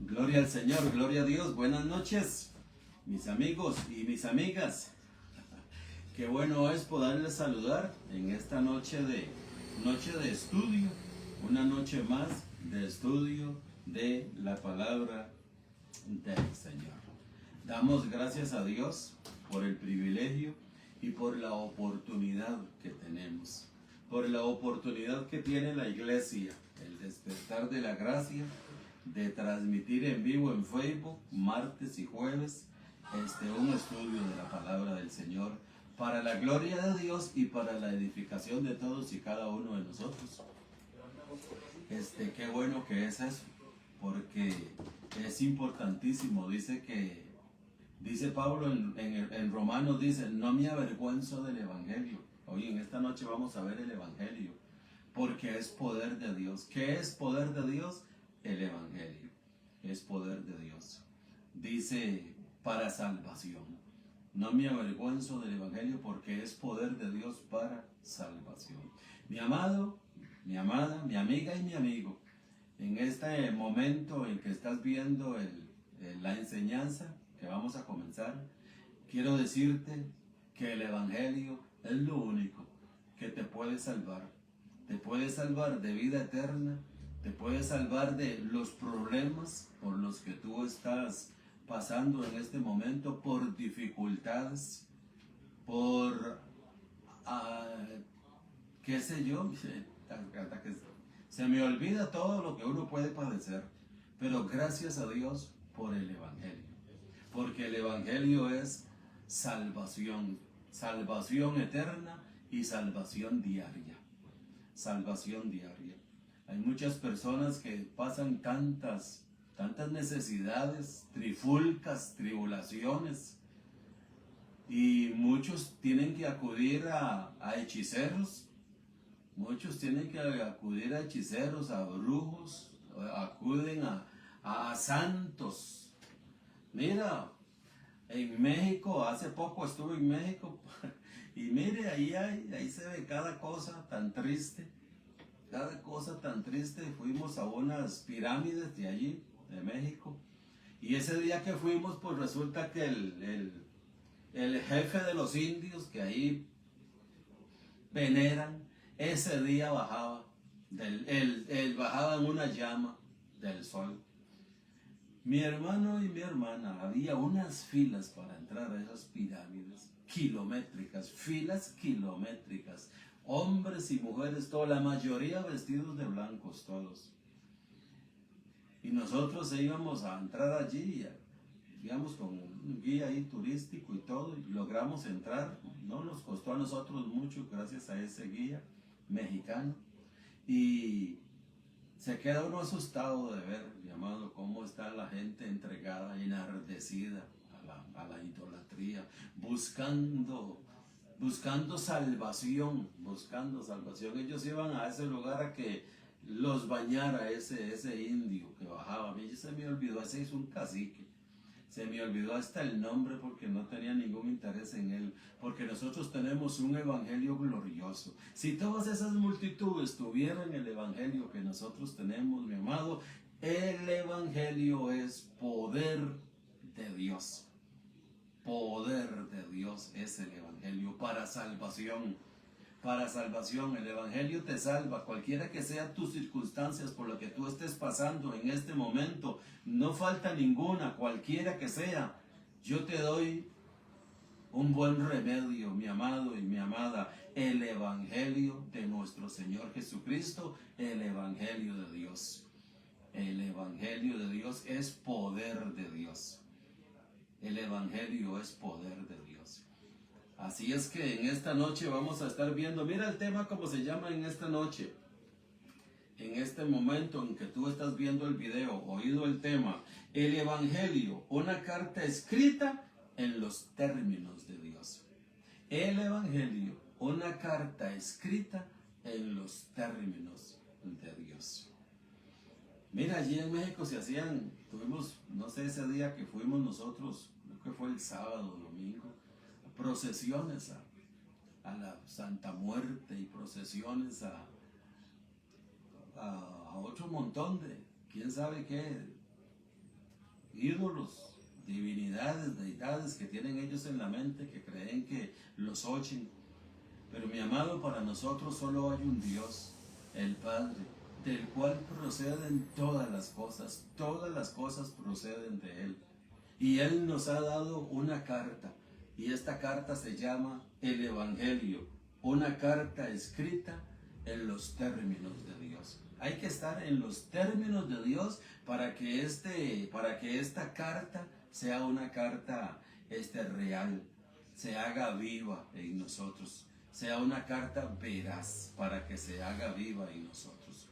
Gloria al Señor, gloria a Dios. Buenas noches, mis amigos y mis amigas. Qué bueno es poderles saludar en esta noche de estudio, una noche más de estudio de la palabra del Señor. Damos gracias a Dios por el privilegio y por la oportunidad que tenemos, por la oportunidad que tiene la iglesia, el despertar de la gracia, de transmitir en vivo en Facebook, martes y jueves, un estudio de la palabra del Señor, para la gloria de Dios y para la edificación de todos y cada uno de nosotros. Qué bueno que es eso, porque es importantísimo. Dice Pablo en Romanos, dice, no me avergüenzo del Evangelio. Hoy en esta noche vamos a ver el Evangelio, porque es poder de Dios. ¿Qué es poder de Dios? El Evangelio es poder de Dios. Dice, para salvación. No me avergüenzo del Evangelio porque es poder de Dios para salvación. Mi amado, mi amada, mi amiga y mi amigo, en este momento en que estás viendo la enseñanza que vamos a comenzar, quiero decirte que el Evangelio es lo único que te puede salvar. Te puede salvar de vida eterna, te puede salvar de los problemas por los que tú estás pasando en este momento, por dificultades, por, qué sé yo, hasta que se me olvida todo lo que uno puede padecer, pero gracias a Dios por el Evangelio, porque el Evangelio es salvación, salvación eterna y salvación diaria, salvación diaria. Hay muchas personas que pasan tantas necesidades, trifulcas, tribulaciones, y muchos tienen que acudir a hechiceros, muchos tienen que acudir a hechiceros, a brujos, acuden a santos. Mira, en México, hace poco estuve en México, y mire, ahí se ve cada cosa tan triste. Cada cosa tan triste. Fuimos a unas pirámides de allí, de México, y ese día que fuimos, pues resulta que el jefe de los indios que ahí veneran, ese día bajaba, él bajaba en una llama del sol. Mi hermano y mi hermana, había unas filas para entrar a esas pirámides, kilométricas, filas kilométricas, hombres y mujeres, toda la mayoría vestidos de blancos todos. Y nosotros íbamos a entrar allí, íbamos con un guía ahí turístico y todo, y logramos entrar. No nos costó a nosotros mucho gracias a ese guía mexicano. Y se queda uno asustado de ver, mi amado, cómo está la gente entregada, enardecida a la idolatría, buscando salvación, buscando salvación. Ellos iban a ese lugar a que los bañara ese indio que bajaba. A mí se me olvidó, ese es un cacique. Se me olvidó hasta el nombre porque no tenía ningún interés en él. Porque nosotros tenemos un evangelio glorioso. Si todas esas multitudes tuvieran el evangelio que nosotros tenemos, mi amado, el evangelio es poder de Dios. Poder de Dios es el evangelio para salvación. Para salvación, el Evangelio te salva, cualquiera que sean tus circunstancias por lo que tú estés pasando en este momento, no falta ninguna, cualquiera que sea. Yo te doy un buen remedio, mi amado y mi amada, el Evangelio de nuestro Señor Jesucristo, el Evangelio de Dios. El Evangelio de Dios es poder de Dios. El Evangelio es poder de Dios. Así es que en esta noche vamos a estar viendo, mira el tema como se llama en esta noche. En este momento en que tú estás viendo el video, oído el tema, el Evangelio, una carta escrita en los términos de Dios. El Evangelio, una carta escrita en los términos de Dios. Mira, allí en México tuvimos, no sé, ese día que fuimos nosotros, creo que fue el sábado o domingo, procesiones a la Santa Muerte y procesiones a otro montón de, quién sabe qué, ídolos, divinidades, deidades que tienen ellos en la mente, que creen que los oyen. Pero mi amado, para nosotros solo hay un Dios, el Padre, del cual proceden todas las cosas proceden de Él. Y Él nos ha dado una carta, y esta carta se llama el Evangelio, una carta escrita en los términos de Dios. Hay que estar en los términos de Dios para que esta carta sea una carta real, se haga viva en nosotros, sea una carta veraz para que se haga viva en nosotros.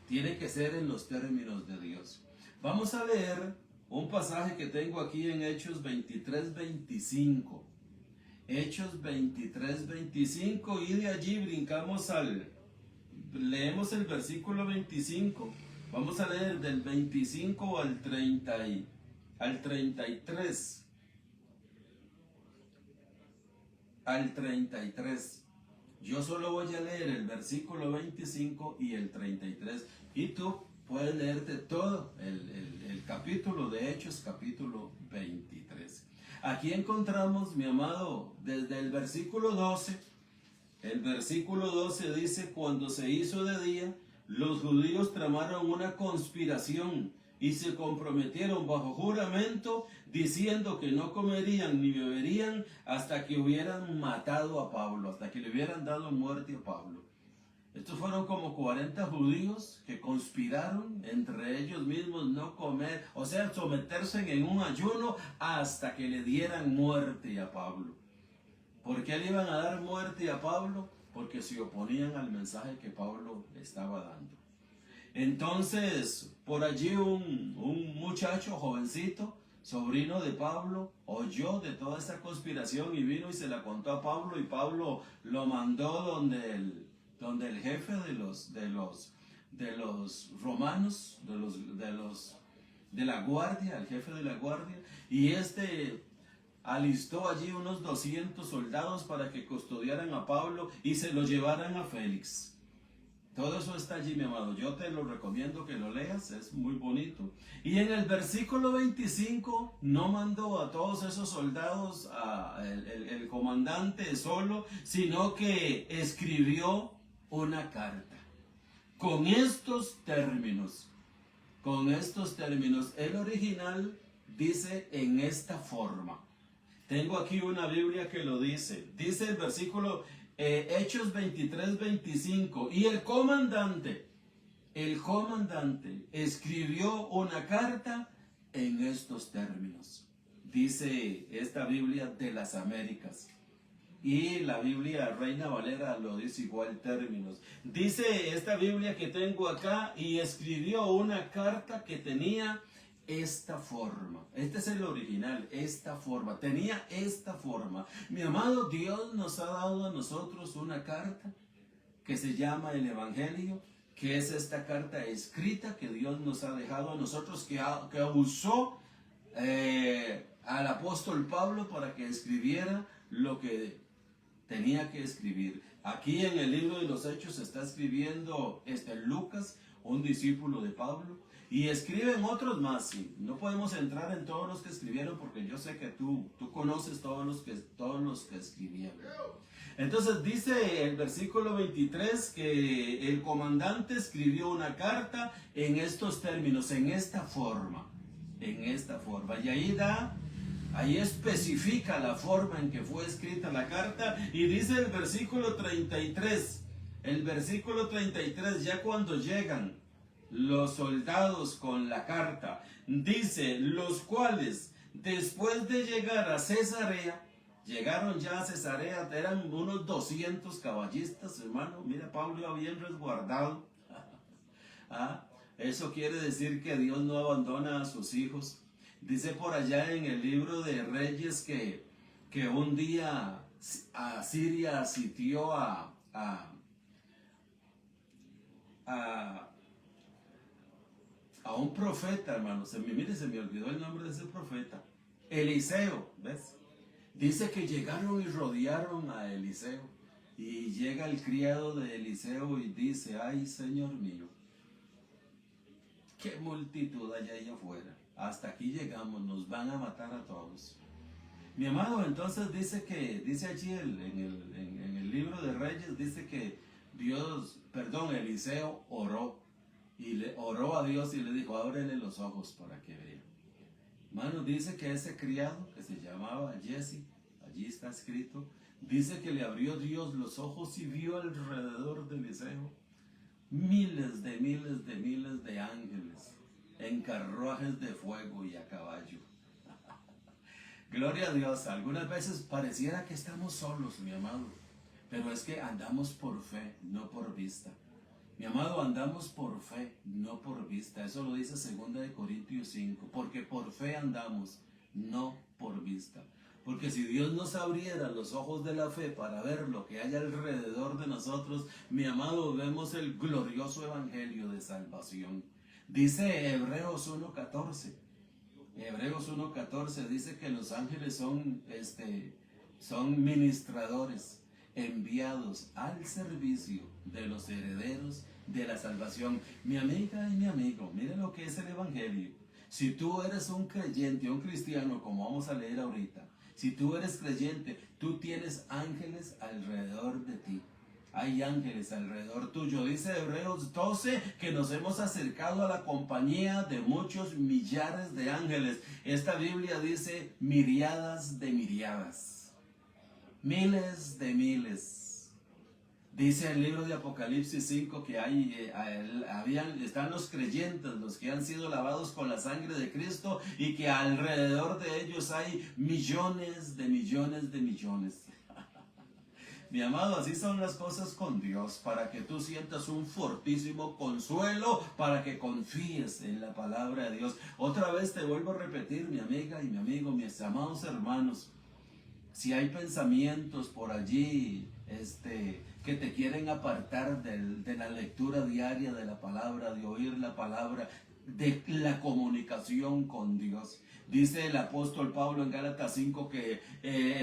Tiene que ser en los términos de Dios. Vamos a leer un pasaje que tengo aquí en Hechos 23:25. Hechos 23:25, y de allí brincamos leemos el versículo 25. Vamos a leer del 25 al 33. Al 33. Yo solo voy a leer el versículo 25 y el 33. Y tú puedes leerte todo el capítulo de Hechos, capítulo 23. Aquí encontramos, mi amado, desde el versículo 12. El versículo 12 dice: cuando se hizo de día, los judíos tramaron una conspiración y se comprometieron bajo juramento, diciendo que no comerían ni beberían hasta que hubieran matado a Pablo, hasta que le hubieran dado muerte a Pablo. Estos fueron como 40 judíos que conspiraron entre ellos mismos no comer, o sea, someterse en un ayuno hasta que le dieran muerte a Pablo. ¿Por qué le iban a dar muerte a Pablo? Porque se oponían al mensaje que Pablo estaba dando. Entonces, por allí un muchacho jovencito, sobrino de Pablo, oyó de toda esta conspiración y vino y se la contó a Pablo, y Pablo lo mandó donde el jefe de los romanos, de la guardia, el jefe de la guardia, y alistó allí unos 200 soldados para que custodiaran a Pablo y se lo llevaran a Félix. Todo eso está allí, mi amado. Yo te lo recomiendo que lo leas, es muy bonito. Y en el versículo 25 no mandó a todos esos soldados, el comandante solo, sino que escribió una carta con estos términos. El original dice en esta forma. Tengo aquí una Biblia que lo dice. Dice el versículo Hechos 23:25. Y el comandante escribió una carta en estos términos. Dice esta Biblia de las Américas. Y la Biblia Reina Valera lo dice igual términos. Dice esta Biblia que tengo acá: y escribió una carta que tenía esta forma. Este es el original, esta forma. Tenía esta forma. Mi amado, Dios nos ha dado a nosotros una carta que se llama el Evangelio, que es esta carta escrita que Dios nos ha dejado a nosotros, que usó al apóstol Pablo para que escribiera lo que tenía que escribir. Aquí en el libro de los Hechos está escribiendo Lucas, un discípulo de Pablo, y escriben otros más. Sí. No podemos entrar en todos los que escribieron, porque yo sé que tú conoces todos los que escribieron. Entonces dice el versículo 23 que el comandante escribió una carta en estos términos, en esta forma. Y ahí especifica la forma en que fue escrita la carta, y dice el versículo 33, ya cuando llegan los soldados con la carta, dice: los cuales después de llegar a Cesarea, llegaron ya a Cesarea, eran unos 200 caballistas, hermano. Mira, Pablo iba bien resguardado. Eso quiere decir que Dios no abandona a sus hijos. Dice por allá en el libro de Reyes que un día Asiria sitió a un profeta, hermano. Se me olvidó el nombre de ese profeta. Eliseo, ¿ves? Dice que llegaron y rodearon a Eliseo. Y llega el criado de Eliseo y dice: ay, Señor mío, qué multitud hay allá afuera. Hasta aquí llegamos, nos van a matar a todos. Mi amado, entonces dice allí en el libro de Reyes, dice que Eliseo oró. Y le oró a Dios y le dijo, ábrele los ojos para que vea. Hermano, dice que ese criado que se llamaba Jesse, allí está escrito, dice que le abrió Dios los ojos y vio alrededor de Eliseo miles de ángeles en carruajes de fuego y a caballo. Gloria a Dios. Algunas veces pareciera que estamos solos, mi amado, pero es que andamos por fe, no por vista. Mi amado, andamos por fe, no por vista. Eso lo dice 2 Corintios 5. Porque por fe andamos, no por vista. Porque si Dios nos abriera los ojos de la fe para ver lo que hay alrededor de nosotros, mi amado, vemos el glorioso evangelio de salvación. Dice Hebreos 1:14. Hebreos 1:14 dice que los ángeles son ministradores enviados al servicio de los herederos de la salvación. Mi amiga y mi amigo, mire lo que es el evangelio. Si tú eres un creyente, un cristiano, como vamos a leer ahorita, si tú eres creyente, tú tienes ángeles alrededor de ti. Hay ángeles alrededor tuyo. Dice Hebreos 12 que nos hemos acercado a la compañía de muchos millares de ángeles. Esta Biblia dice miriadas de miriadas, miles de miles. Dice el libro de Apocalipsis 5 que están los creyentes, los que han sido lavados con la sangre de Cristo, y que alrededor de ellos hay millones de millones de millones. Mi amado, así son las cosas con Dios, para que tú sientas un fortísimo consuelo, para que confíes en la palabra de Dios. Otra vez te vuelvo a repetir, mi amiga y mi amigo, mis amados hermanos, si hay pensamientos por allí que te quieren apartar de la lectura diaria de la palabra, de oír la palabra, de la comunicación con Dios. Dice el apóstol Pablo en Gálatas 5 que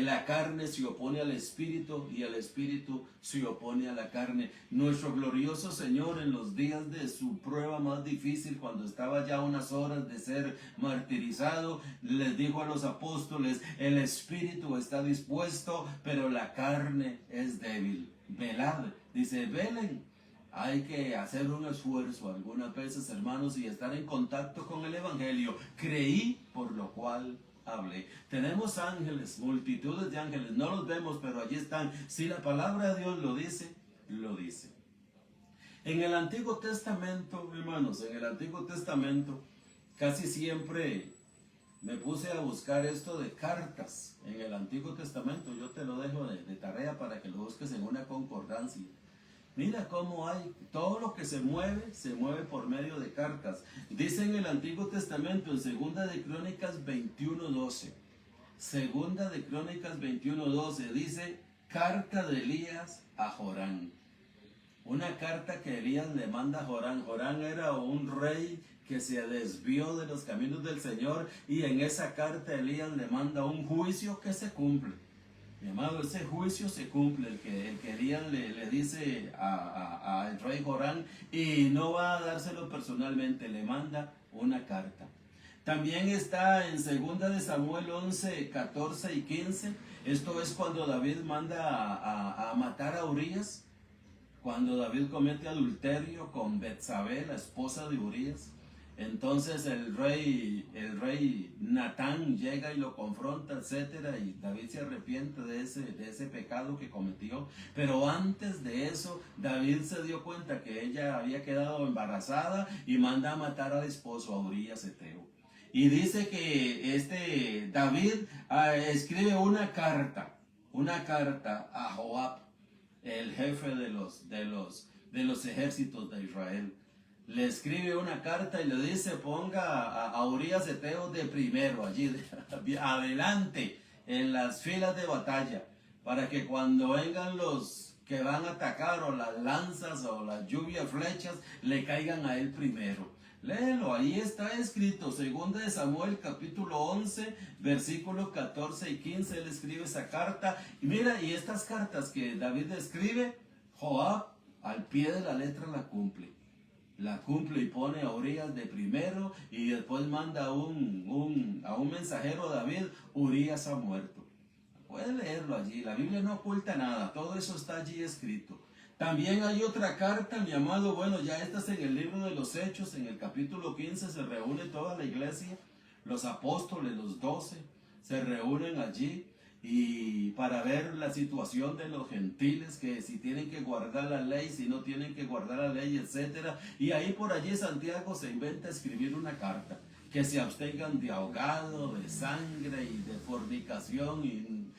la carne se opone al espíritu y el espíritu se opone a la carne. Nuestro glorioso Señor, en los días de su prueba más difícil, cuando estaba ya a unas horas de ser martirizado, les dijo a los apóstoles: el espíritu está dispuesto, pero la carne es débil. Velad, dice, velen. Hay que hacer un esfuerzo algunas veces, hermanos, y estar en contacto con el evangelio. Creí, por lo cual hablé. Tenemos ángeles, multitudes de ángeles, no los vemos, pero allí están. Si la palabra de Dios lo dice, lo dice. En el Antiguo Testamento, hermanos, en el Antiguo Testamento, casi siempre me puse a buscar esto de cartas en el Antiguo Testamento. Yo te lo dejo de tarea para que lo busques en una concordancia. Mira cómo hay, todo lo que se mueve por medio de cartas. Dice en el Antiguo Testamento, en 2 de Crónicas 21:12. 2 de Crónicas 21:12 dice, carta de Elías a Jorán. Una carta que Elías le manda a Jorán. Jorán era un rey que se desvió de los caminos del Señor, y en esa carta Elías le manda un juicio que se cumple. Mi amado, ese juicio se cumple, el que Elías le dice al rey Jorán, y no va a dárselo personalmente, le manda una carta. También está en 2 de Samuel 11, 14 y 15. Esto es cuando David manda a matar a Urías, cuando David comete adulterio con Betsabé, la esposa de Urías. Entonces el rey Natán llega y lo confronta, etcétera, y David se arrepiente de ese pecado que cometió. Pero antes de eso, David se dio cuenta que ella había quedado embarazada y manda a matar al esposo, a Urías Eteo. Y dice que David escribe una carta a Joab, el jefe de los ejércitos de Israel. Le escribe una carta y le dice: ponga a Urías Eteo de primero, allí adelante en las filas de batalla, para que cuando vengan los que van a atacar, o las lanzas o las lluvias flechas, le caigan a él primero. Léelo, ahí está escrito, 2 de Samuel capítulo 11, versículos 14 y 15, él escribe esa carta. Y mira, y estas cartas que David escribe, Joab al pie de la letra la cumple. la cumple y pone a Urias de primero, y después manda a un mensajero David, Urias ha muerto. Pueden leerlo allí, la Biblia no oculta nada, todo eso está allí escrito. También hay otra carta, mi amado, bueno, ya esta es en el libro de los Hechos, en el capítulo 15 se reúne toda la iglesia, los apóstoles, los 12, se reúnen allí y para ver la situación de los gentiles, que si tienen que guardar la ley, si no tienen que guardar la ley, etcétera. Y ahí por allí Santiago se inventa escribir una carta, que se abstengan de ahogado, de sangre y de fornicación y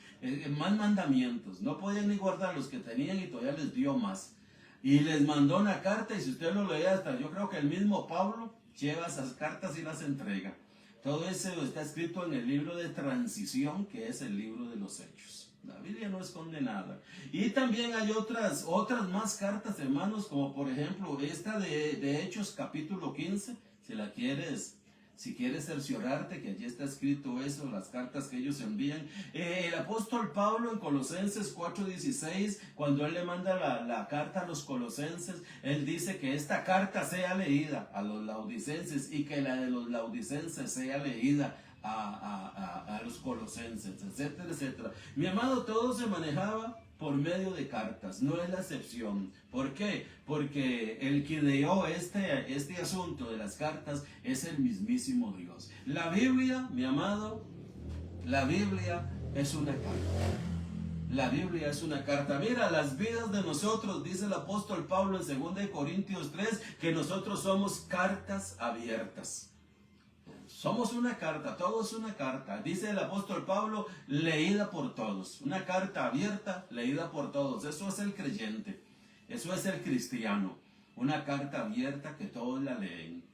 más mandamientos. No podían ni guardar los que tenían y todavía les dio más. Y les mandó una carta, y si usted lo lee hasta, yo creo que el mismo Pablo lleva esas cartas y las entrega. Todo eso está escrito en el libro de transición, que es el libro de los Hechos. La Biblia no esconde nada. Y también hay otras más cartas, hermanos, como por ejemplo esta de Hechos capítulo 15, si quieres cerciorarte que allí está escrito eso, las cartas que ellos envían. El apóstol Pablo en Colosenses 4:16, cuando él le manda la carta a los colosenses, él dice que esta carta sea leída a los laodicenses y que la de los laodicenses sea leída a los colosenses, etcétera, etcétera. Mi amado, todo se manejaba por medio de cartas, no es la excepción. ¿Por qué? Porque el que dio este asunto de las cartas es el mismísimo Dios. La Biblia, mi amado, la Biblia es una carta. La Biblia es una carta. Mira, las vidas de nosotros, dice el apóstol Pablo en 2 Corintios 3, que nosotros somos cartas abiertas. Somos una carta, todo es una carta. Dice el apóstol Pablo, leída por todos. Una carta abierta, leída por todos. Eso es el creyente, eso es el cristiano. Una carta abierta que todos la leen.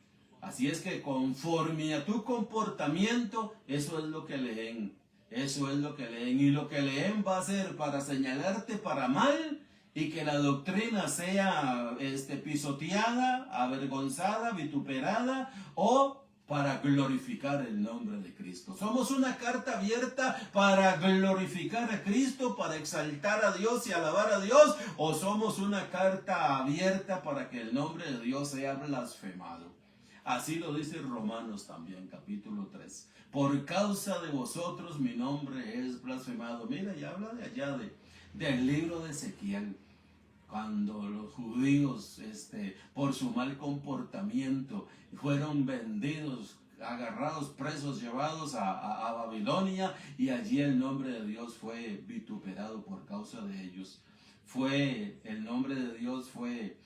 Así es que conforme a tu comportamiento, eso es lo que leen. Eso es lo que leen. Y lo que leen va a ser para señalarte para mal y que la doctrina sea pisoteada, avergonzada, vituperada o para glorificar el nombre de Cristo. Somos una carta abierta para glorificar a Cristo, para exaltar a Dios y alabar a Dios, o somos una carta abierta para que el nombre de Dios sea blasfemado. Así lo dice Romanos también, capítulo 3. Por causa de vosotros mi nombre es blasfemado. Mira, ya habla de allá del libro de Ezequiel. Cuando los judíos, por su mal comportamiento, fueron vendidos, agarrados, presos, llevados a Babilonia, y allí el nombre de Dios fue vituperado por causa de ellos. El nombre de Dios fue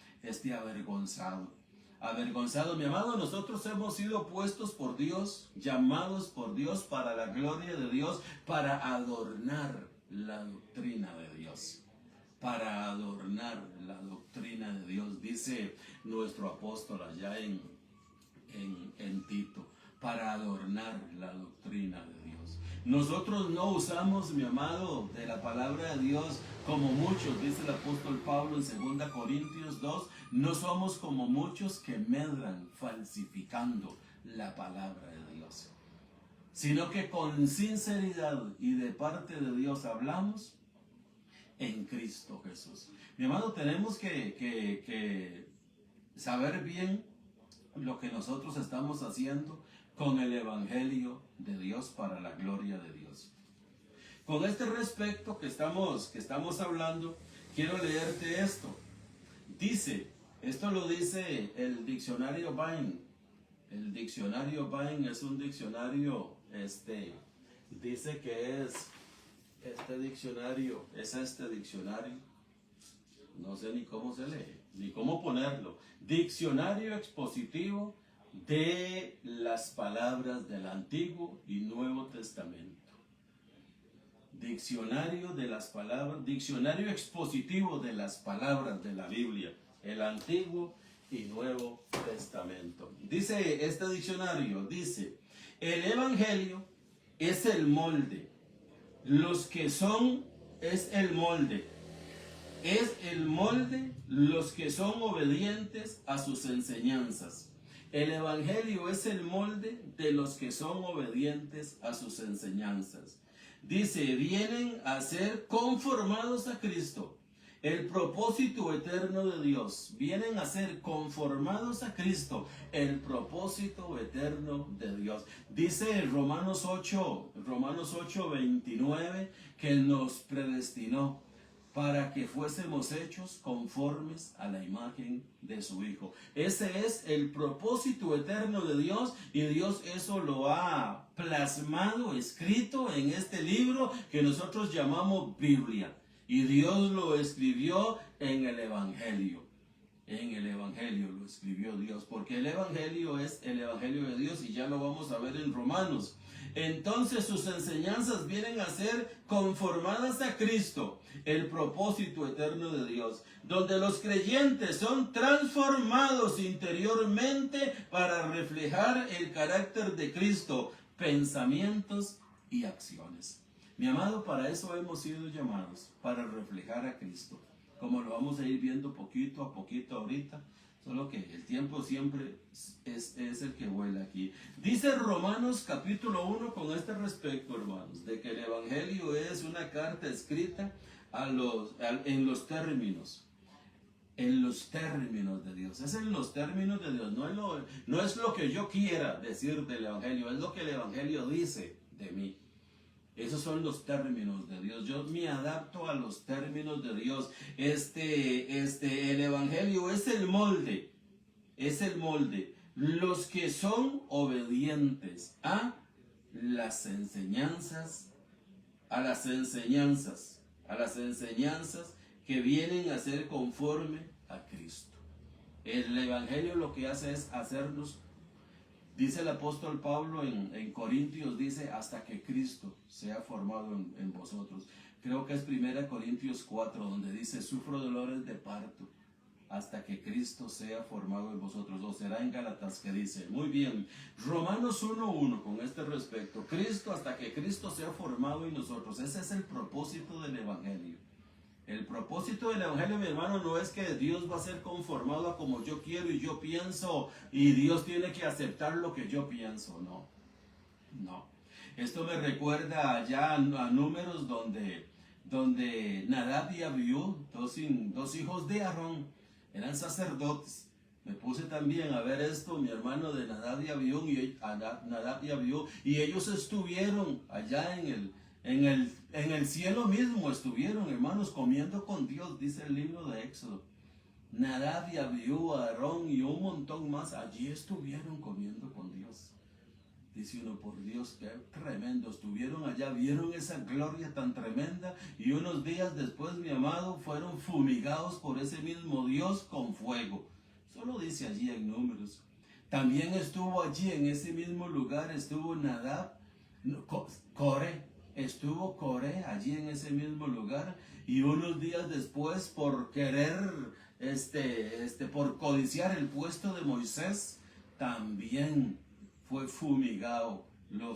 avergonzado. Avergonzado, mi amado, nosotros hemos sido puestos por Dios, llamados por Dios para la gloria de Dios, para adornar la doctrina de Dios. Para adornar la doctrina de Dios, dice nuestro apóstol allá en Tito, para adornar la doctrina de Dios. Nosotros no usamos, mi amado, de la palabra de Dios como muchos, dice el apóstol Pablo en 2 Corintios 2, no somos como muchos que medran falsificando la palabra de Dios, sino que con sinceridad y de parte de Dios hablamos en Cristo Jesús. Mi amado, tenemos que saber bien lo que nosotros estamos haciendo con el Evangelio de Dios para la gloria de Dios. Con este respecto que estamos hablando, quiero leerte esto. Esto lo dice el diccionario Bain. El diccionario Bain es un diccionario, dice que es este diccionario, no sé ni cómo se lee, ni cómo ponerlo. Diccionario expositivo de las palabras del Antiguo y Nuevo Testamento. Diccionario expositivo de las palabras de la Biblia, el Antiguo y Nuevo Testamento. Dice este diccionario, el Evangelio es el molde. Es el molde, los que son obedientes a sus enseñanzas. El Evangelio es el molde de los que son obedientes a sus enseñanzas. Dice, vienen a ser conformados a Cristo El propósito eterno de Dios. Vienen a ser conformados a Cristo. El propósito eterno de Dios. Dice Romanos 8:29, que Él nos predestinó para que fuésemos hechos conformes a la imagen de su Hijo. Ese es el propósito eterno de Dios, y Dios eso lo ha plasmado, escrito en este libro que nosotros llamamos Biblia. Y Dios lo escribió en el Evangelio. En el Evangelio lo escribió Dios, porque el Evangelio es el Evangelio de Dios, y ya lo vamos a ver en Romanos. Entonces sus enseñanzas vienen a ser conformadas a Cristo, el propósito eterno de Dios, donde los creyentes son transformados interiormente para reflejar el carácter de Cristo, pensamientos y acciones. Mi amado, para eso hemos sido llamados, para reflejar a Cristo, como lo vamos a ir viendo poquito a poquito ahorita. Solo que el tiempo siempre es el que vuela aquí. Dice Romanos capítulo 1 con este respecto, hermanos, de que el Evangelio es una carta escrita en los términos de Dios. Es en los términos de Dios. No es lo que yo quiera decir del Evangelio, es lo que el Evangelio dice de mí. Esos son los términos de Dios. Yo me adapto a los términos de Dios. El Evangelio es el molde. Es el molde. Los que son obedientes a las enseñanzas, que vienen a ser conforme a Cristo. El Evangelio lo que hace es hacernos. Dice el apóstol Pablo en Corintios, dice, hasta que Cristo sea formado en vosotros. Creo que es 1 Corintios 4, donde dice, sufro dolores de parto, hasta que Cristo sea formado en vosotros. O será en Gálatas que dice, muy bien, Romanos 1:1 con este respecto, Cristo, hasta que Cristo sea formado en nosotros. Ese es el propósito del Evangelio. El propósito del Evangelio, mi hermano, no es que Dios va a ser conformado a como yo quiero y yo pienso, y Dios tiene que aceptar lo que yo pienso. No. Esto me recuerda allá a Números, donde Nadab y Abiú, dos hijos de Aarón, eran sacerdotes. Me puse también a ver esto, mi hermano, de Nadab y Abiú, y ellos estuvieron allá en el cielo mismo, estuvieron, hermanos, comiendo con Dios, dice el libro de Éxodo. Nadab y Abiú, Aarón y un montón más, allí estuvieron comiendo con Dios. Dice uno, por Dios, qué tremendo, estuvieron allá, vieron esa gloria tan tremenda, y unos días después, mi amado, fueron fumigados por ese mismo Dios con fuego. Solo dice allí en Números. También estuvo allí en ese mismo lugar, estuvo Nadab, estuvo Coré allí en ese mismo lugar, y unos días después, por querer, por codiciar el puesto de Moisés, también fue fumigado,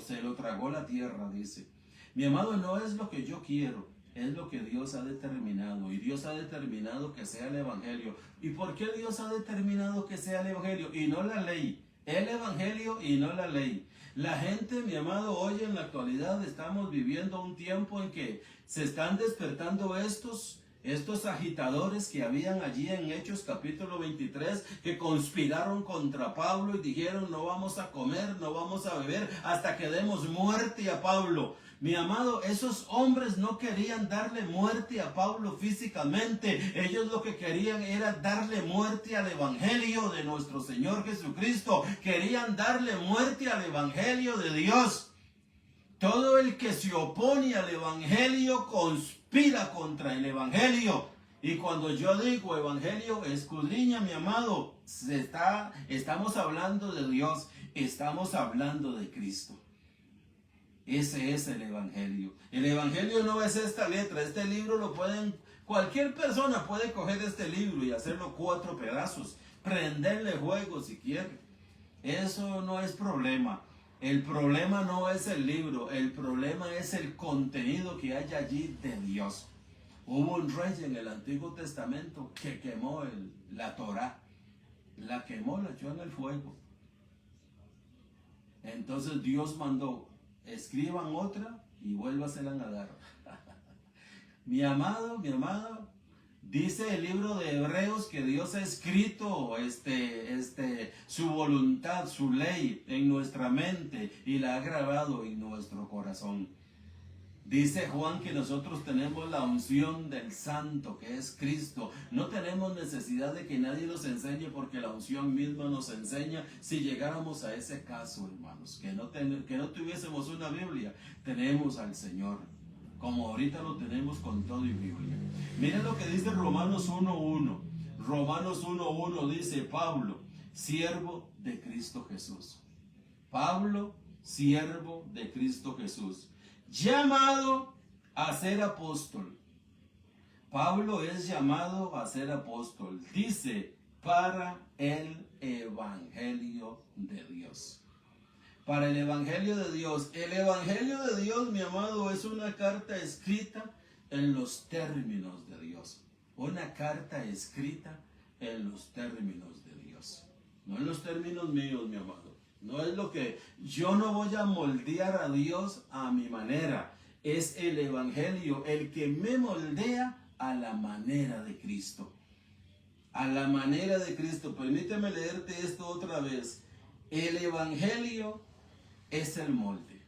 se lo tragó la tierra, dice. Mi amado, no es lo que yo quiero, es lo que Dios ha determinado, y Dios ha determinado que sea el Evangelio. ¿Y por qué Dios ha determinado que sea el Evangelio y no la ley? El Evangelio y no la ley. La gente, mi amado, hoy en la actualidad estamos viviendo un tiempo en que se están despertando estos agitadores que habían allí en Hechos capítulo 23, que conspiraron contra Pablo y dijeron, no vamos a comer, no vamos a beber hasta que demos muerte a Pablo. Mi amado, esos hombres no querían darle muerte a Pablo físicamente. Ellos lo que querían era darle muerte al Evangelio de nuestro Señor Jesucristo. Querían darle muerte al Evangelio de Dios. Todo el que se opone al Evangelio conspira contra el Evangelio. Y cuando yo digo Evangelio, escudriña, mi amado, estamos hablando de Dios, estamos hablando de Cristo. Ese es el Evangelio. El Evangelio no es esta letra. Este libro cualquier persona puede coger este libro y hacerlo 4 pedazos, prenderle fuego si quiere. Eso no es problema. El problema no es el libro, el problema es el contenido que hay allí de Dios. Hubo un rey en el Antiguo Testamento que quemó la Torá. La quemó, la echó en el fuego. Entonces Dios mandó, escriban otra y vuélvasela a dar. Mi amado, mi amada, Dice el libro de Hebreos que Dios ha escrito su voluntad, su ley en nuestra mente y la ha grabado en nuestro corazón. Dice Juan que nosotros tenemos la unción del Santo, que es Cristo. No tenemos necesidad de que nadie nos enseñe, porque la unción misma nos enseña. Si llegáramos a ese caso, hermanos, que no tuviésemos una Biblia, tenemos al Señor, como ahorita lo tenemos con todo y Biblia. Miren lo que dice Romanos 1.1. Romanos 1.1 dice: Pablo, siervo de Cristo Jesús. Pablo, siervo de Cristo Jesús, llamado a ser apóstol. Pablo es llamado a ser apóstol. Dice, para el evangelio de Dios. Para el evangelio de Dios. El evangelio de Dios, mi amado, es una carta escrita en los términos de Dios. Una carta escrita en los términos de Dios. No en los términos míos, mi amado. No es lo que yo no voy a moldear a Dios a mi manera. Es el evangelio el que me moldea a la manera de Cristo. A la manera de Cristo. Permíteme leerte esto otra vez. El evangelio es el molde.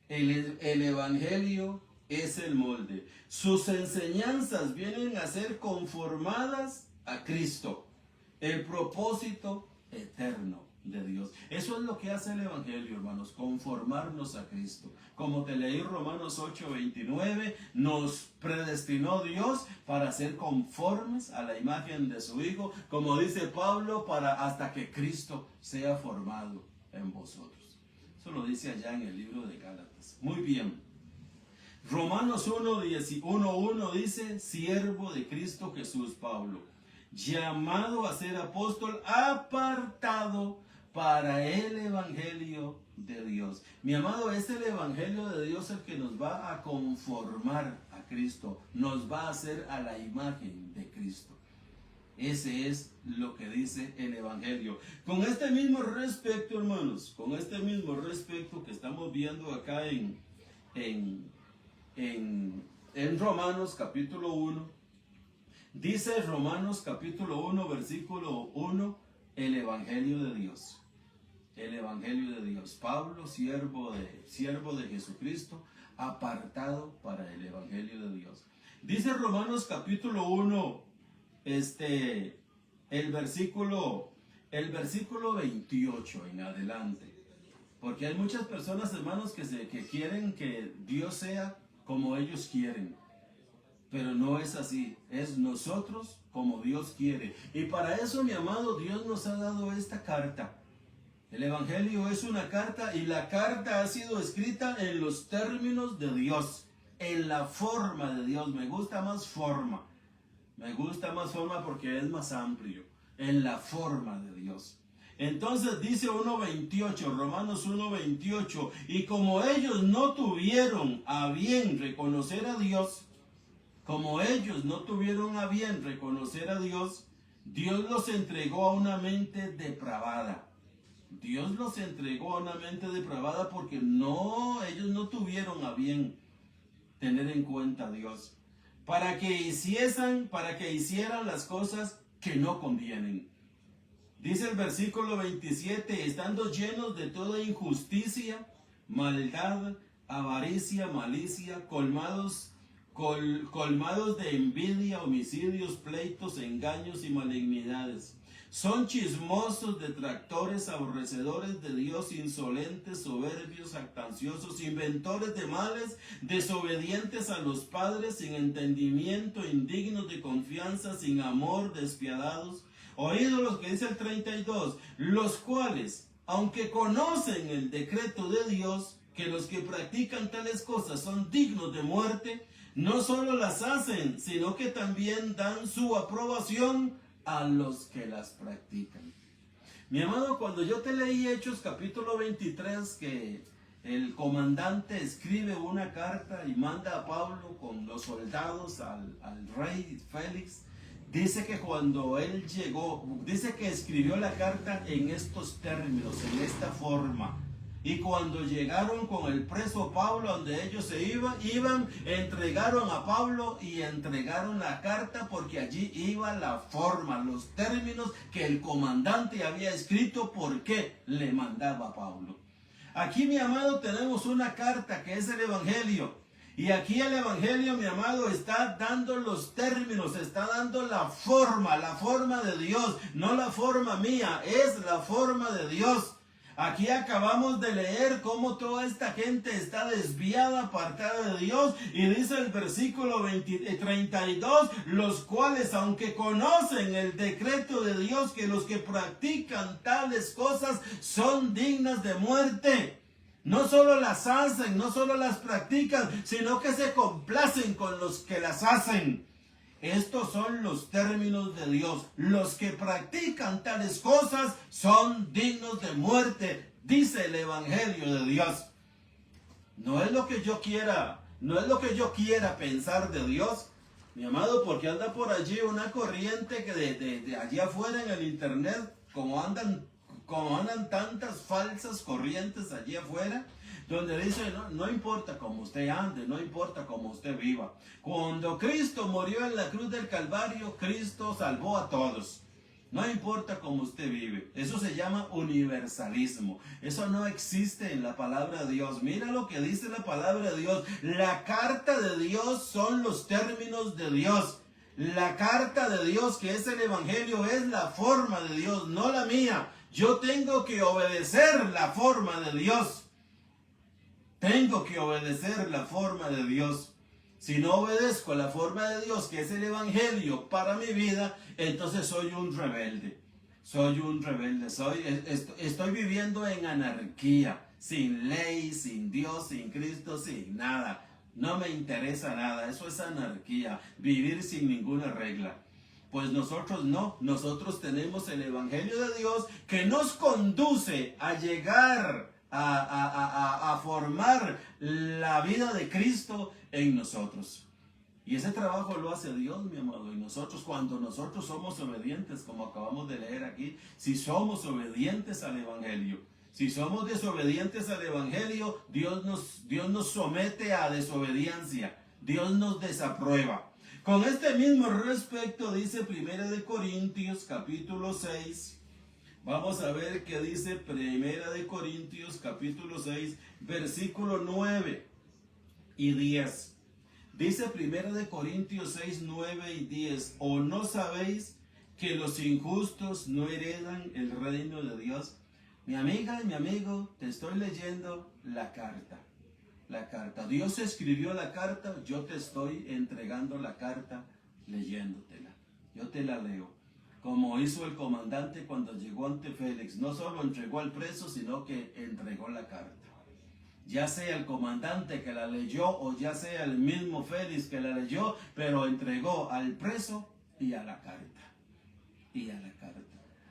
El evangelio es el molde. Sus enseñanzas vienen a ser conformadas a Cristo, el propósito eterno de Dios. Eso es lo que hace el evangelio, hermanos, conformarnos a Cristo. Como te leí Romanos 8:29, nos predestinó Dios para ser conformes a la imagen de su Hijo, como dice Pablo, hasta que Cristo sea formado en vosotros. Eso lo dice allá en el libro de Gálatas. Muy bien. Romanos 1:1 dice: siervo de Cristo Jesús, Pablo, llamado a ser apóstol, apartado para el evangelio de Dios. Mi amado, es el evangelio de Dios el que nos va a conformar a Cristo, nos va a hacer a la imagen de Cristo. Ese es lo que dice el evangelio. Con este mismo respecto, hermanos, con este mismo respecto que estamos viendo acá en Romanos capítulo 1, dice Romanos capítulo 1, versículo 1, el evangelio de Dios. El evangelio de Dios. Pablo, siervo de Jesucristo, apartado para el evangelio de Dios. Dice Romanos capítulo 1, el versículo 28 en adelante. Porque hay muchas personas, hermanos, que quieren que Dios sea como ellos quieren. Pero no es así. Es nosotros como Dios quiere. Y para eso, mi amado, Dios nos ha dado esta carta. El evangelio es una carta, y la carta ha sido escrita en los términos de Dios, en la forma de Dios. Me gusta más forma porque es más amplio, en la forma de Dios. Entonces dice 1:28, Romanos 1:28, y como ellos no tuvieron a bien reconocer a Dios, Dios los entregó a una mente depravada. Dios los entregó a una mente depravada porque ellos no tuvieron a bien tener en cuenta a Dios, para que hicieran las cosas que no convienen. Dice el versículo 27, estando llenos de toda injusticia, maldad, avaricia, malicia, colmados de envidia, homicidios, pleitos, engaños y malignidades. Son chismosos, detractores, aborrecedores de Dios, insolentes, soberbios, jactanciosos, inventores de males, desobedientes a los padres, sin entendimiento, indignos de confianza, sin amor, despiadados. Oído lo que dice el 32, los cuales, aunque conocen el decreto de Dios, que los que practican tales cosas son dignos de muerte, no solo las hacen, sino que también dan su aprobación a los que las practican. Mi amado, cuando yo te leí Hechos capítulo 23, que el comandante escribe una carta y manda a Pablo con los soldados al rey Félix, dice que cuando él llegó, dice que escribió la carta en estos términos, en esta forma. Y cuando llegaron con el preso Pablo, donde ellos se iban, entregaron a Pablo y entregaron la carta, porque allí iba la forma, los términos que el comandante había escrito por qué le mandaba a Pablo. Aquí, mi amado, tenemos una carta que es el Evangelio. Y aquí el Evangelio, mi amado, está dando los términos, está dando la forma de Dios, no la forma mía, es la forma de Dios. Aquí acabamos de leer cómo toda esta gente está desviada, apartada de Dios, y dice el versículo 32, los cuales, aunque conocen el decreto de Dios, que los que practican tales cosas son dignas de muerte. No solo las hacen, no solo las practican, sino que se complacen con los que las hacen. Estos son los términos de Dios. Los que practican tales cosas son dignos de muerte, dice el Evangelio de Dios. No es lo que yo quiera pensar de Dios, mi amado, porque anda por allí una corriente que de allí afuera en el internet, como andan tantas falsas corrientes allí afuera, donde dice, no importa cómo usted ande, no importa cómo usted viva. Cuando Cristo murió en la cruz del Calvario, Cristo salvó a todos. No importa cómo usted vive. Eso se llama universalismo. Eso no existe en la palabra de Dios. Mira lo que dice la palabra de Dios. La carta de Dios son los términos de Dios. La carta de Dios, que es el Evangelio, es la forma de Dios, no la mía. Yo tengo que obedecer la forma de Dios. Tengo que obedecer la forma de Dios. Si no obedezco la forma de Dios, que es el Evangelio para mi vida, entonces soy un rebelde. Soy un rebelde. Estoy viviendo en anarquía, sin ley, sin Dios, sin Cristo, sin nada. No me interesa nada. Eso es anarquía. Vivir sin ninguna regla. Pues nosotros no, nosotros tenemos el Evangelio de Dios que nos conduce a llegar a formar la vida de Cristo en nosotros. Y ese trabajo lo hace Dios, mi amado. Y nosotros, cuando nosotros somos obedientes, como acabamos de leer aquí, si somos obedientes al Evangelio, si somos desobedientes al Evangelio, Dios nos somete a desobediencia, Dios nos desaprueba. Con este mismo respecto dice 1 Corintios capítulo 6. Vamos a ver qué dice 1 Corintios capítulo 6, versículo 9 y 10. Dice 1 Corintios 6, 9 y 10. ¿O no sabéis que los injustos no heredan el reino de Dios? Mi amiga y mi amigo, te estoy leyendo la carta. La carta. Dios escribió la carta, yo te estoy entregando la carta leyéndotela. Yo te la leo. Como hizo el comandante cuando llegó ante Félix. No solo entregó al preso, sino que entregó la carta. Ya sea el comandante que la leyó o ya sea el mismo Félix que la leyó, pero entregó al preso y a la carta. Y a la carta.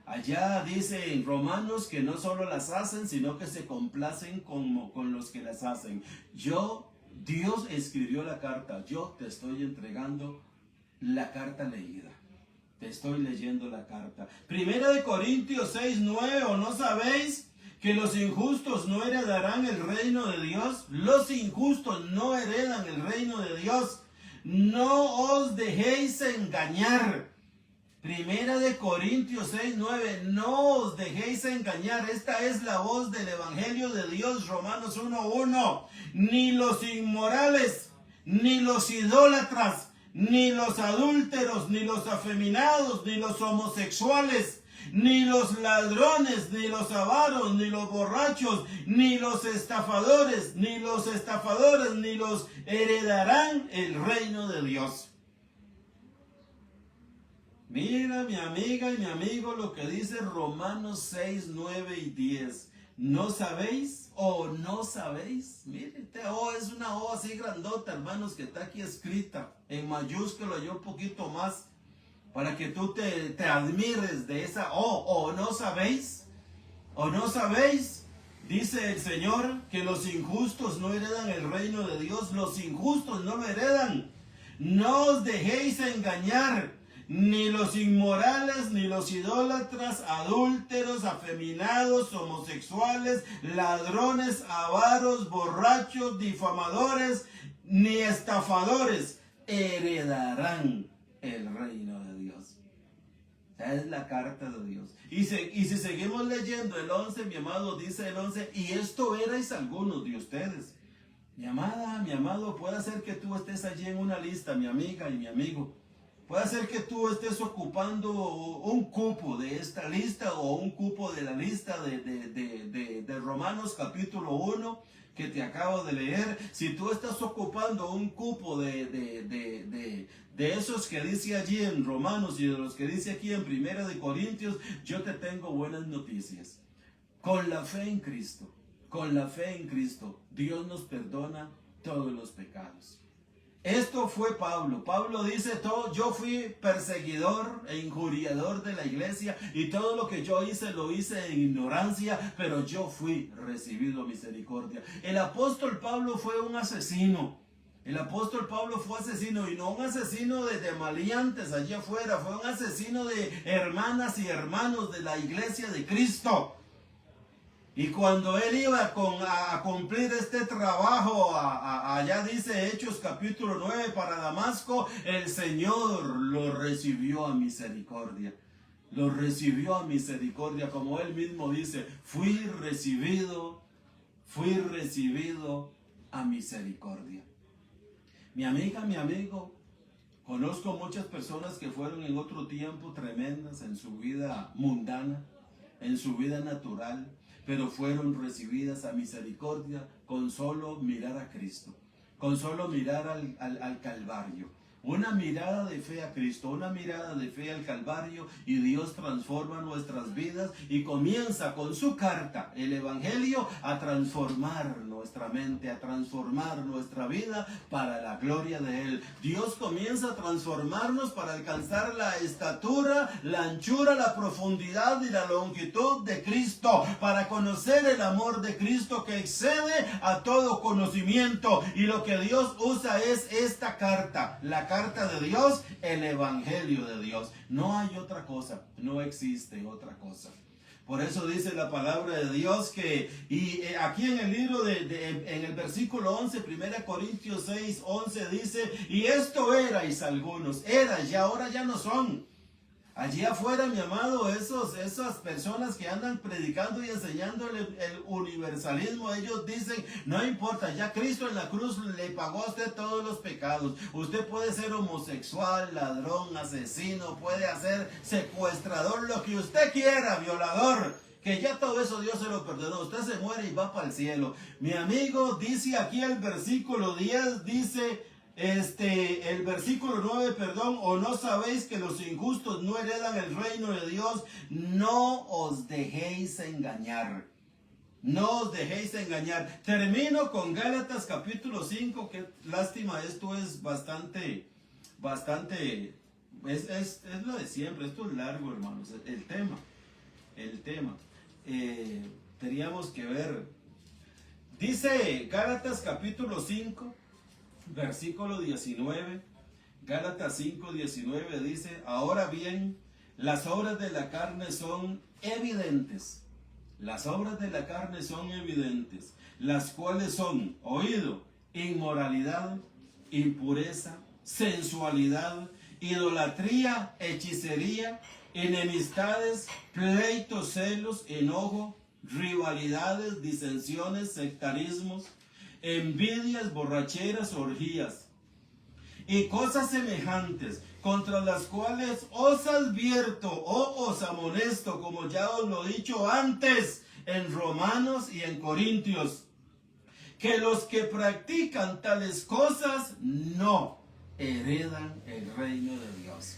Allá dice en Romanos que no solo las hacen, sino que se complacen con los que las hacen. Dios escribió la carta, yo te estoy entregando la carta leída. Te estoy leyendo la carta. 1 Corintios 6, 9, ¿o no sabéis que los injustos no heredarán el reino de Dios? Los injustos no heredan el reino de Dios. No os dejéis engañar. 1 Corintios 6, 9, no os dejéis engañar. Esta es la voz del Evangelio de Dios, Romanos 1, 1. Ni los inmorales, ni los idólatras, ni los adúlteros, ni los afeminados, ni los homosexuales, ni los ladrones, ni los avaros, ni los borrachos, ni los estafadores, ni los heredarán el reino de Dios. Mira, mi amiga y mi amigo, lo que dice Romanos 6, 9 y 10. ¿No sabéis o no sabéis? Mire, esta O es una O así grandota, hermanos, que está aquí escrita en mayúscula y un poquito más, para que tú te admires de esa O. ¿O no sabéis? ¿O no sabéis? Dice el Señor que los injustos no heredan el reino de Dios. Los injustos no lo heredan. No os dejéis engañar. ni los inmorales, ni los idólatras, adúlteros, afeminados, homosexuales, ladrones, avaros, borrachos, difamadores, ni estafadores heredarán el reino de Dios. Esa es la carta de Dios. Y si seguimos leyendo el 11, mi amado, dice el 11, y esto erais algunos de ustedes. Mi amada, mi amado, puede ser que tú estés allí en una lista, mi amiga y mi amigo. Puede ser que tú estés ocupando un cupo de esta lista o un cupo de la lista de Romanos capítulo 1 que te acabo de leer. Si tú estás ocupando un cupo de esos que dice allí en Romanos y de los que dice aquí en Primera de Corintios, yo te tengo buenas noticias. Con la fe en Cristo, Dios nos perdona todos los pecados. Esto fue Pablo. Pablo dice, yo fui perseguidor e injuriador de la iglesia y todo lo que yo hice lo hice en ignorancia, pero yo fui recibido misericordia. El apóstol Pablo fue un asesino. El apóstol Pablo fue asesino, y no un asesino de maleantes allí afuera, fue un asesino de hermanas y hermanos de la iglesia de Cristo. Y cuando él iba a cumplir este trabajo, allá dice Hechos capítulo 9, para Damasco, el Señor lo recibió a misericordia. Lo recibió a misericordia, como él mismo dice, fui recibido a misericordia. Mi amiga, mi amigo, conozco muchas personas que fueron en otro tiempo tremendas en su vida mundana, en su vida natural, pero fueron recibidas a misericordia con solo mirar a Cristo, con solo mirar al Calvario. Una mirada de fe a Cristo, una mirada de fe al Calvario, y Dios transforma nuestras vidas y comienza con su carta, el Evangelio, a transformar nuestra mente, a transformar nuestra vida para la gloria de Él. Dios comienza a transformarnos para alcanzar la estatura, la anchura, la profundidad y la longitud de Cristo, para conocer el amor de Cristo que excede a todo conocimiento. Y lo que Dios usa es esta carta, la carta de Dios, el Evangelio de Dios. No hay otra cosa, no existe otra cosa. Por eso dice la palabra de Dios que, aquí en el libro en el versículo 11, 1 Corintios 6, 11 dice, y esto erais algunos, y ahora ya no son. Allí afuera, mi amado, esas personas que andan predicando y enseñando el universalismo, ellos dicen, no importa, ya Cristo en la cruz le pagó a usted todos los pecados. Usted puede ser homosexual, ladrón, asesino, puede ser secuestrador, lo que usted quiera, violador, que ya todo eso Dios se lo perdonó. Usted se muere y va para el cielo. Mi amigo, dice aquí el versículo 10, dice... el versículo 9, o no sabéis que los injustos no heredan el reino de Dios. No os dejéis engañar. No os dejéis engañar. Termino con Gálatas capítulo 5. Qué lástima, esto es bastante, es lo de siempre. Esto es largo, hermanos. El tema. Teníamos que ver. Dice Gálatas capítulo 5. Versículo 19, Gálatas 5, 19 dice, ahora bien, las obras de la carne son evidentes. Las obras de la carne son evidentes, las cuales son, oído, inmoralidad, impureza, sensualidad, idolatría, hechicería, enemistades, pleitos, celos, enojo, rivalidades, disensiones, sectarismos, envidias, borracheras, orgías y cosas semejantes, contra las cuales os advierto o os amonesto, como ya os lo he dicho antes en Romanos y en Corintios, que los que practican tales cosas no heredan el reino de Dios.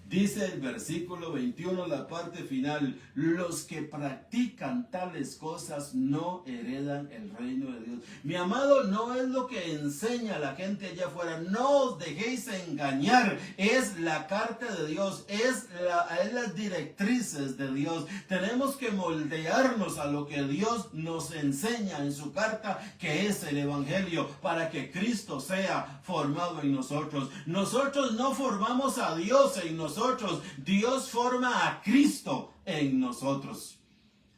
Dice el versículo 21, la parte final, los que practican tales cosas no heredan el reino de Dios. Mi amado, no es lo que enseña la gente allá afuera, no os dejéis engañar, es la carta de Dios, es las directrices de Dios. Tenemos que moldearnos a lo que Dios nos enseña en su carta, que es el Evangelio, para que Cristo sea formado en nosotros. Nosotros no formamos a Dios en nosotros, nosotros. Dios forma a Cristo en nosotros.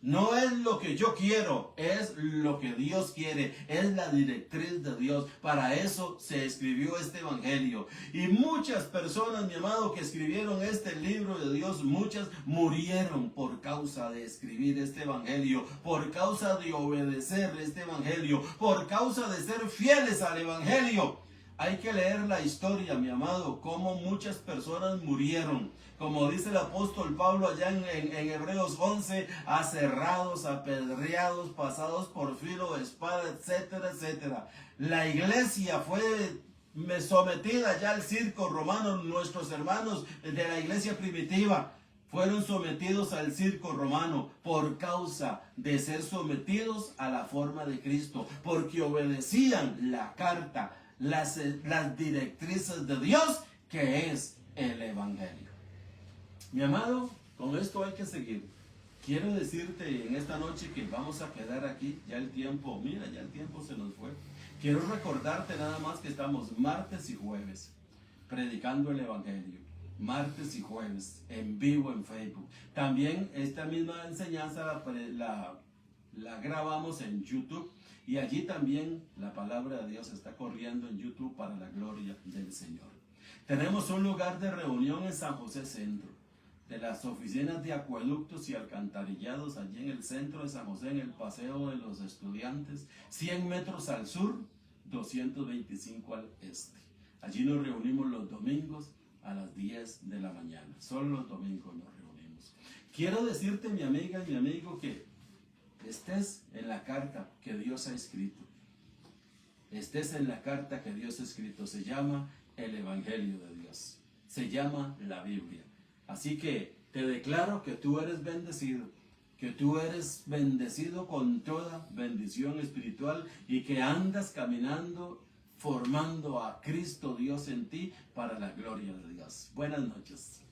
No es lo que yo quiero, es lo que Dios quiere, es la directriz de Dios. Para eso se escribió este evangelio. Y muchas personas, mi amado, que escribieron este libro de Dios, muchas murieron por causa de escribir este evangelio, por causa de obedecer este evangelio, por causa de ser fieles al evangelio. Hay que leer la historia, mi amado, cómo muchas personas murieron. Como dice el apóstol Pablo allá en Hebreos 11, aserrados, apedreados, pasados por filo de espada, etcétera, etcétera. La iglesia fue sometida ya al circo romano. Nuestros hermanos de la iglesia primitiva fueron sometidos al circo romano por causa de ser sometidos a la forma de Cristo, porque obedecían la carta, las directrices de Dios, que es el evangelio. Mi amado, con esto hay que seguir. Quiero decirte en esta noche que vamos a quedar aquí. Ya el tiempo, mira, ya el tiempo se nos fue. Quiero recordarte nada más que estamos martes y jueves predicando el evangelio. Martes y jueves en vivo en Facebook. También esta misma enseñanza la grabamos en YouTube. Y allí también la palabra de Dios está corriendo en YouTube para la gloria del Señor. Tenemos un lugar de reunión en San José Centro. De las oficinas de acueductos y alcantarillados allí en el centro de San José, en el Paseo de los Estudiantes, 100 metros al sur, 225 al este. Allí nos reunimos los domingos a las 10 de la mañana. Solo los domingos nos reunimos. Quiero decirte, mi amiga y mi amigo, que estés en la carta que Dios ha escrito. Estés en la carta que Dios ha escrito. Se llama el Evangelio de Dios. Se llama la Biblia. Así que te declaro que tú eres bendecido. Que tú eres bendecido con toda bendición espiritual y que andas caminando formando a Cristo Dios en ti para la gloria de Dios. Buenas noches.